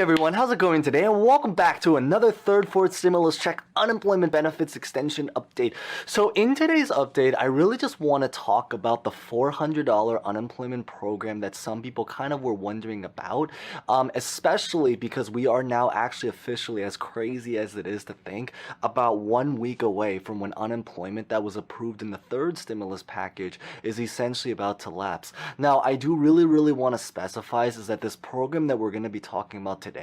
everyone, how's it going today? And welcome back to another third, fourth stimulus check unemployment benefits extension update. So in today's update, I really just want to talk about the $400 unemployment program that some people kind of were wondering about, especially because we are now actually officially, as crazy as it is to think, about 1 week away from when unemployment that was approved in the third stimulus package is essentially about to lapse. Now, I do really want to specify is that this program that we're going to be talking about today,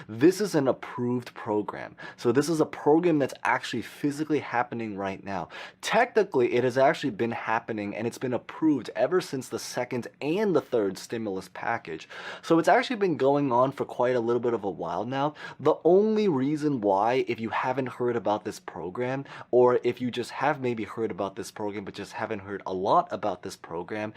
this is an approved program. So this is a program that's actually physically happening right now. Technically, it has actually been happening and it's been approved ever since the second and the third stimulus package. So it's actually been going on for quite a little bit of a while now. The only reason why, if you haven't heard about this program, or if you just have maybe heard about this program but just haven't heard a lot about this program,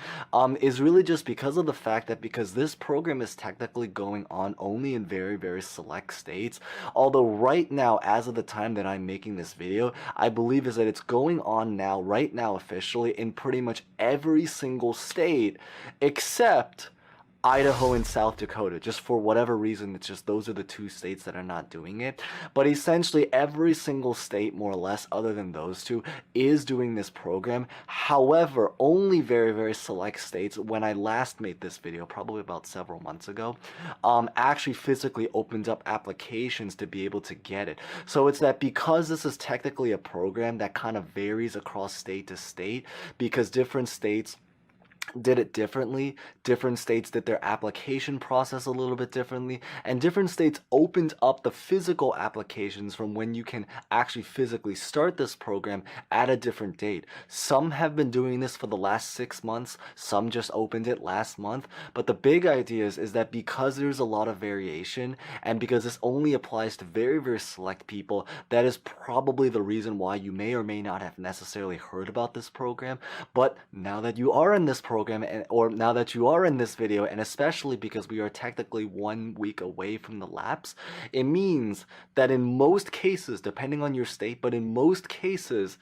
is really just because of the fact that because this program is technically going on only in very select states. Although right now, as of the time that I'm making this video, I believe is that it's going on now, right now officially, in pretty much every single state except Idaho and South Dakota. Just for whatever reason, it's just those are the two states that are not doing it. But essentially every single state, more or less, other than those two, is doing this program. However, only very select states, when I last made this video, probably about several months ago, actually physically opened up applications to be able to get it. So it's that because this is technically a program that kind of varies across state to state, because different states did it differently, different states did their application process a little bit differently, and different states opened up the physical applications from when you can actually physically start this program at a different date. Some have been doing this for the last 6 months, some just opened it last month, but the big idea is that because there's a lot of variation, and because this only applies to very select people, that is probably the reason why you may or may not have necessarily heard about this program. But now that you are in this program, or now that you are in this video, and especially because we are technically 1 week away from the lapse, it means that in most cases, depending on your state, but in most cases,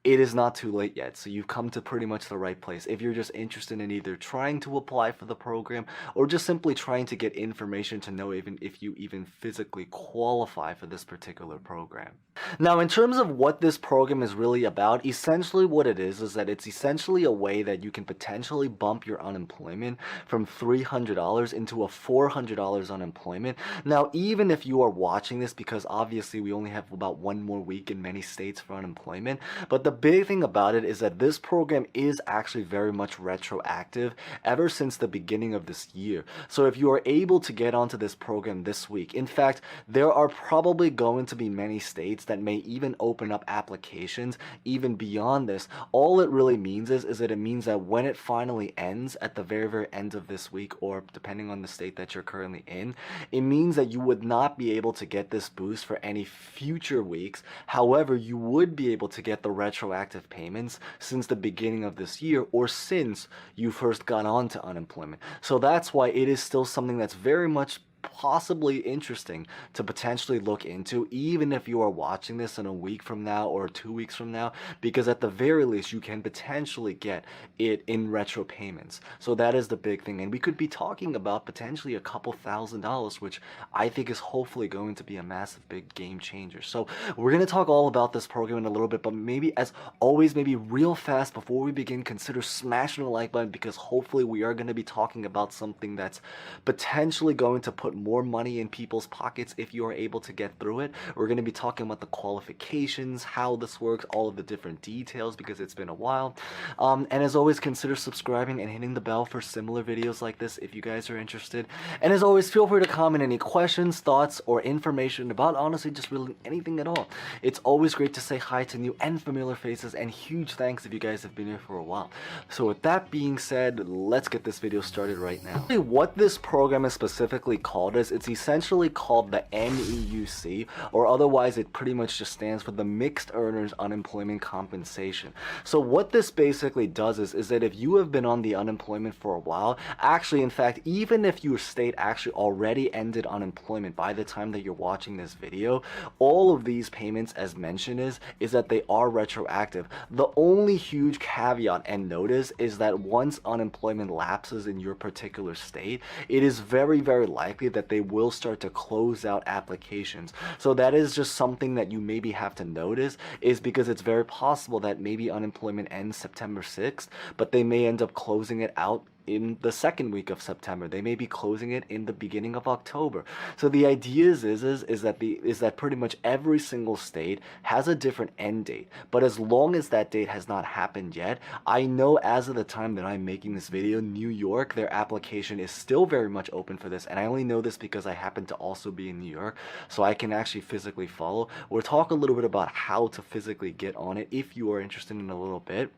it is not too late yet. So you've come to pretty much the right place if you're just interested in either trying to apply for the program or just simply trying to get information to know even if you even physically qualify for this particular program. Now, in terms of what this program is really about, essentially what it is that it's essentially a way that you can potentially bump your unemployment from $300 into a $400 unemployment. Now, even if you are watching this, because obviously we only have about 1 more week in many states for unemployment, but the big thing about it is that this program is actually very much retroactive ever since the beginning of this year. So if you are able to get onto this program this week, in fact, there are probably going to be many states that may even open up applications even beyond this. All it really means is that it means that when it finally ends at the very end of this week, or depending on the state that you're currently in, it means that you would not be able to get this boost for any future weeks. However, you would be able to get the retroactive payments since the beginning of this year, or since you first got onto unemployment. So that's why it is still something that's very much possibly interesting to potentially look into, even if you are watching this in a week from now or 2 weeks from now, because at the very least you can potentially get it in retro payments. So that is the big thing, and we could be talking about potentially a couple $1,000s, which I think is hopefully going to be a massive big game changer. So we're going to talk all about this program in a little bit, but maybe as always, maybe real fast before we begin, consider smashing the like button, because hopefully we are going to be talking about something that's potentially going to put more money in people's pockets if you are able to get through it. We're going to be talking about the qualifications, how this works, all of the different details, because it's been a while. And as always, consider subscribing and hitting the bell for similar videos like this if you guys are interested. And as always, feel free to comment any questions, thoughts, or information about honestly just really anything at all. It's always great to say hi to new and familiar faces, and huge thanks if you guys have been here for a while. So with that being said, let's get this video started right now. What this program is specifically called is it's essentially called the MEUC, or otherwise it pretty much just stands for the Mixed Earners Unemployment Compensation. So what this basically does is that if you have been on the unemployment for a while, actually in fact even if your state actually already ended unemployment by the time that you're watching this video, all of these payments, as mentioned, is that they are retroactive. The only huge caveat and notice is that once unemployment lapses in your particular state, it is very likely that they will start to close out applications. So that is just something that you maybe have to notice, is because it's very possible that maybe unemployment ends September 6th, but they may end up closing it out in the second week of September. They may be closing it in the beginning of October. So the idea is that pretty much every single state has a different end date. But as long as that date has not happened yet, I know as of the time that I'm making this video, New York, their application is still very much open for this. And I only know this because I happen to also be in New York, so I can actually physically follow. We'll talk a little bit about how to physically get on it if you are interested in a little bit.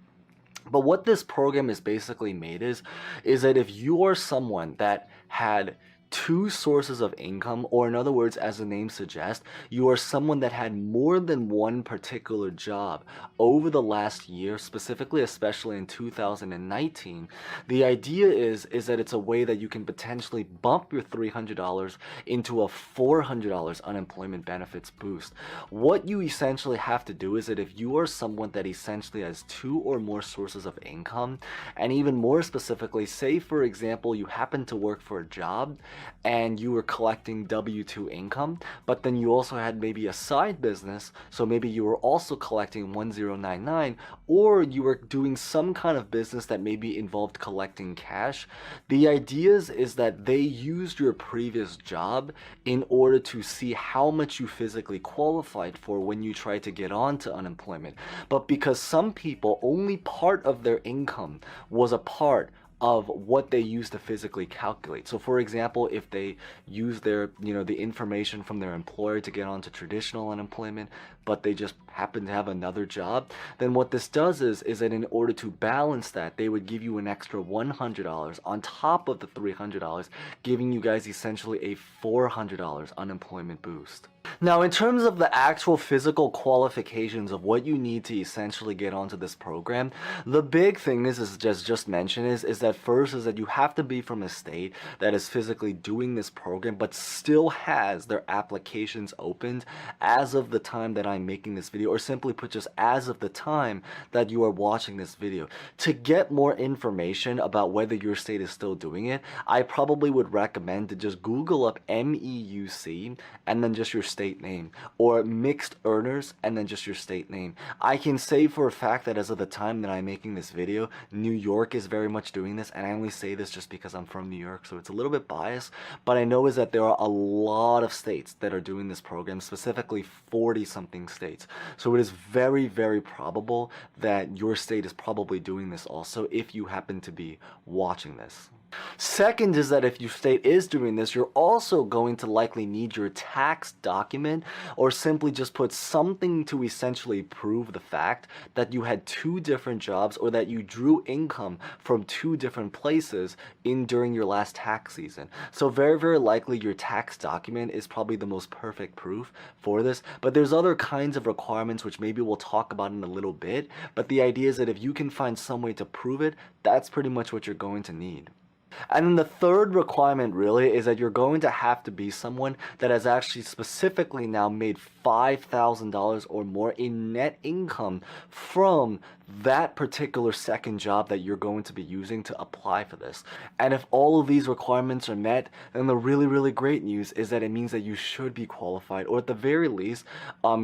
But what this program is basically made is that if you are someone that had two sources of income, or in other words, as the name suggests, you are someone that had more than one particular job over the last year, specifically, especially in 2019, the idea is that it's a way that you can potentially bump your $300 into a $400 unemployment benefits boost. What you essentially have to do is that if you are someone that essentially has two or more sources of income, and even more specifically, say for example, you happen to work for a job and you were collecting W-2 income, but then you also had maybe a side business, so maybe you were also collecting 1099, or you were doing some kind of business that maybe involved collecting cash. The idea is that they used your previous job in order to see how much you physically qualified for when you tried to get on to unemployment. But because some people, only part of their income was a part of what they use to physically calculate. So for example, if they use their, the information from their employer to get onto traditional unemployment, but they just happen to have another job, then what this does is that in order to balance that, they would give you an extra $100 on top of the $300, giving you guys essentially a $400 unemployment boost. Now, in terms of the actual physical qualifications of what you need to essentially get onto this program, the big thing is just mentioned is that first is that you have to be from a state that is physically doing this program but still has their applications opened as of the time that I'm making this video, or simply put, just as of the time that you are watching this video. To get more information about whether your state is still doing it, I probably would recommend to just Google up MEUC and then just your state name, or mixed earners and then just your state name. I can say for a fact that as of the time that I'm making this video, New York is very much doing this, and I only say this just because I'm from New York, so it's a little bit biased, but I know is that there are a lot of states that are doing this program, specifically 40 something states. So it is very, very probable that your state is probably doing this also if you happen to be watching this. Second is that if your state is doing this, you're also going to likely need your tax document, or simply just put something to essentially prove the fact that you had two different jobs, or that you drew income from two different places during your last tax season. So very, very likely your tax document is probably the most perfect proof for this. But there's other kinds of requirements which maybe we'll talk about in a little bit. But the idea is that if you can find some way to prove it, that's pretty much what you're going to need. And then the third requirement really is that you're going to have to be someone that has actually specifically now made $5,000 or more in net income from that particular second job that you're going to be using to apply for this. And if all of these requirements are met, then the really, really great news is that it means that you should be qualified, or at the very least,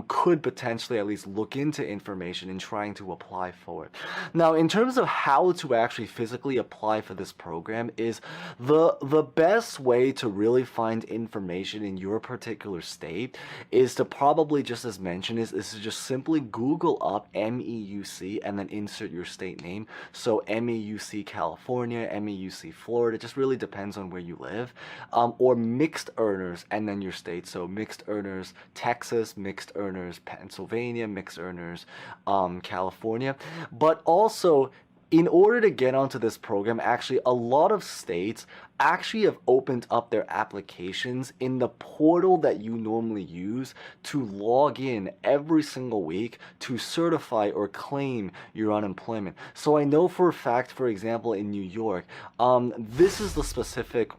could potentially at least look into information in trying to apply for it. Now, in terms of how to actually physically apply for this program, is the best way to really find information in your particular state is to probably, just as mentioned, is to just simply Google up MEUC and then insert your state name. So MEUC California, MEUC Florida, it just really depends on where you live, or mixed earners and then your state. So mixed earners Texas, mixed earners Pennsylvania, mixed earners California. But also, in order to get onto this program, actually, a lot of states actually have opened up their applications in the portal that you normally use to log in every single week to certify or claim your unemployment. So I know for a fact, for example, in New York, this is the specific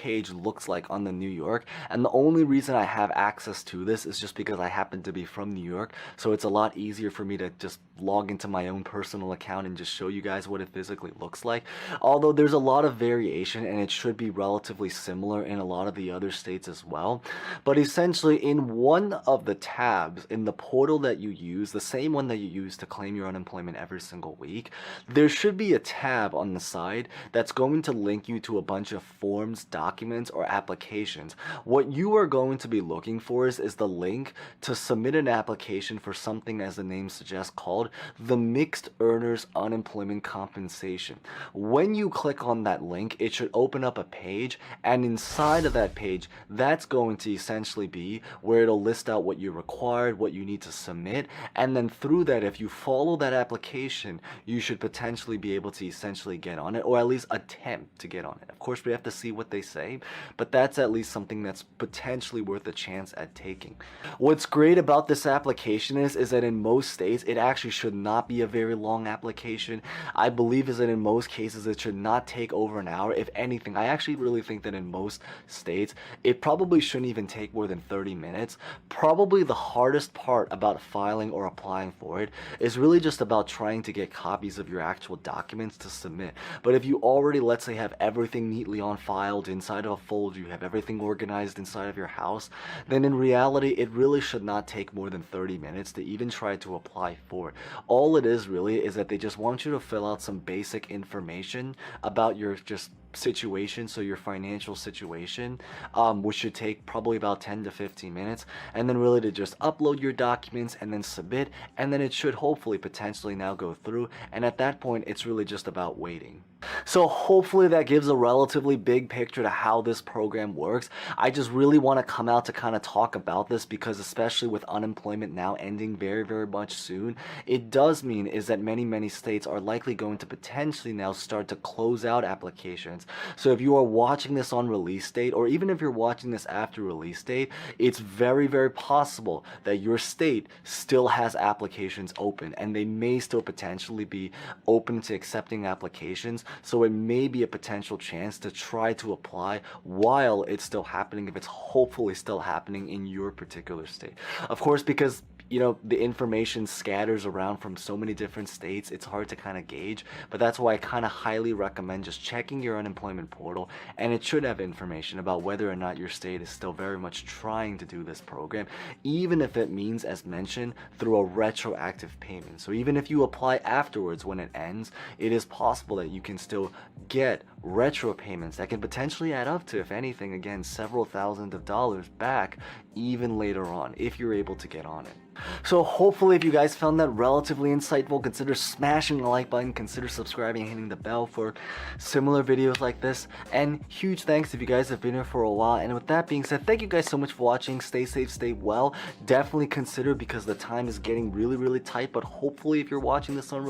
page looks like on the New York. And the only reason I have access to this is just because I happen to be from New York. So it's a lot easier for me to just log into my own personal account and just show you guys what it physically looks like. Although there's a lot of variation and it should be relatively similar in a lot of the other states as well. But essentially in one of the tabs in the portal that you use, the same one that you use to claim your unemployment every single week, there should be a tab on the side that's going to link you to a bunch of forms, documents, or applications. What you are going to be looking for is the link to submit an application for something, as the name suggests, called the Mixed Earners Unemployment Compensation. When you click on that link, it should open up a page, and inside of that page, that's going to essentially be where it'll list out what you're required, what you need to submit, and then through that, if you follow that application, you should potentially be able to essentially get on it, or at least attempt to get on it. Of course, we have to see what they say, but that's at least something that's potentially worth a chance at taking. What's great about this application is that in most states, it actually should not be a very long application. I believe is that in most cases, it should not take over an hour. If anything, I actually really think that in most states, it probably shouldn't even take more than 30 minutes. Probably the hardest part about filing or applying for it is really just about trying to get copies of your actual documents to submit. But if you already, let's say, have everything neatly on filed inside of a folder, you have everything organized inside of your house, then in reality, it really should not take more than 30 minutes to even try to apply for it. All it is really is that they just want you to fill out some basic information about your just situation, so your financial situation, which should take probably about 10 to 15 minutes, and then really to just upload your documents and then submit, and then it should hopefully potentially now go through, and at that point it's really just about waiting. So hopefully that gives a relatively big picture to how this program works. I just really want to come out to kind of talk about this because especially with unemployment now ending very, very much soon, it does mean is that many states are likely going to potentially now start to close out applications. So if you are watching this on release date, or even if you're watching this after release date, it's very, very possible that your state still has applications open and they may still potentially be open to accepting applications. So it may be a potential chance to try to apply while it's still happening, if it's hopefully still happening in your particular state. Of course, because the information scatters around from so many different states, it's hard to kind of gauge, but that's why I kind of highly recommend just checking your unemployment portal, and it should have information about whether or not your state is still very much trying to do this program, even if it means, as mentioned, through a retroactive payment. So even if you apply afterwards when it ends, it is possible that you can still get retro payments that can potentially add up to, if anything, again, several thousands of dollars back even later on if you're able to get on it. So hopefully if you guys found that relatively insightful, consider smashing the like button, consider subscribing and hitting the bell for similar videos like this, and huge thanks if you guys have been here for a while. And with that being said, thank you guys so much for watching. Stay safe, stay well. Definitely consider, because the time is getting really, really tight, but hopefully if you're watching this on